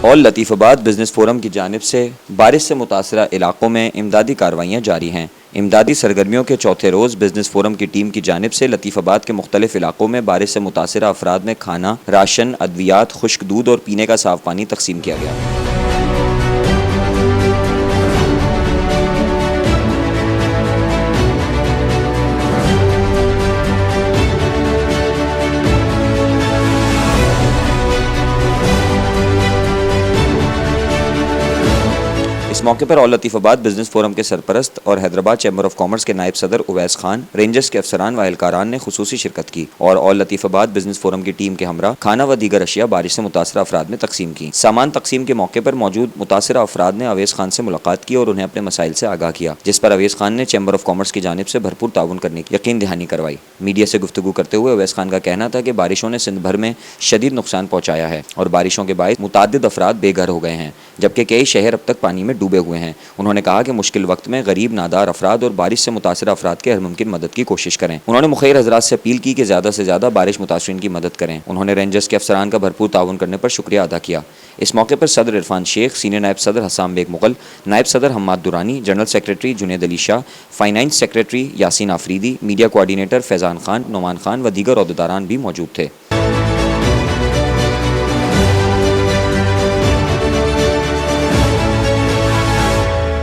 और Latifabad business forum की जानिब से बारिश से मुतासरा इलाकों में इमदादी कार्रवाइयाँ जारी हैं। इमदादी सरगर्मियों के चौथे रोज़ बिजनेस फोरम की टीम की जानिब से लतीफ़ाबाद के मुख्तलिफ इलाकों में बारिश से मुतासरा अफराद में खाना, राशन, अद्वियात, खुश्क दूध और पीने का साफ पानी तकसीम किया गया। इस मौके पर ऑल लतीफ़ाबाद बिजनेस फोरम के सरपरस्त और हैदराबाद चैम्बर ऑफ कॉमर्स के नायब सदर उवैस खान, रेंजर्स के अफसरान व एहलकारान ने खुसूसी शिरकत की और ऑल लतीफ़ाबाद बिजनेस फोरम की टीम के हमरा खाना व दीगर अशिया बारिश से मुतासरा अफराद में तकसीम की। सामान तकसीम के मौके पर मौजूद मुतासरा अफराद ने अवैस खान से मुलाकात की और उन्हें अपने मसाइल से आगाह किया, जिस पर अवैस खान ने चैम्बर ऑफ कॉमर्स की जानिब से भरपूर ताउन करने की यकीन दहानी करवाई। मीडिया से गुफ्तगू करते हुए अवैस खान का कहना था कि बारिशों ने सिंध भर में शदीद नुकसान पहुँचाया है और बारिशों के बायस मुतादिद अफराद बेघर हो गए हैं, जबकि कई शहर अब तक पानी में डूबे हुए हैं। उन्होंने कहा कि मुश्किल वक्त में गरीब नादार अफराद और बारिश से मुतासरा अफराद के हर मुमकिन मदद की कोशिश करें। उन्होंने मुखैर हजरात से अपील की कि ज़्यादा से ज़्यादा बारिश मुतासरीन की मदद करें। उन्होंने रेंजर्स के अफसरान का भरपूर ताउन करने पर शुक्रिया अदा किया। इस मौके पर सदर इरफान शेख, सीनियर नायब सदर हसाम बेग मुगल, नायब सदर Hammad Durrani, general secretary Junaid Ali Shah, finance secretary Yasin Afridi, media coordinator Faizan Khan, Noman Khan व दीगर अहदेदारान भी मौजूद थे।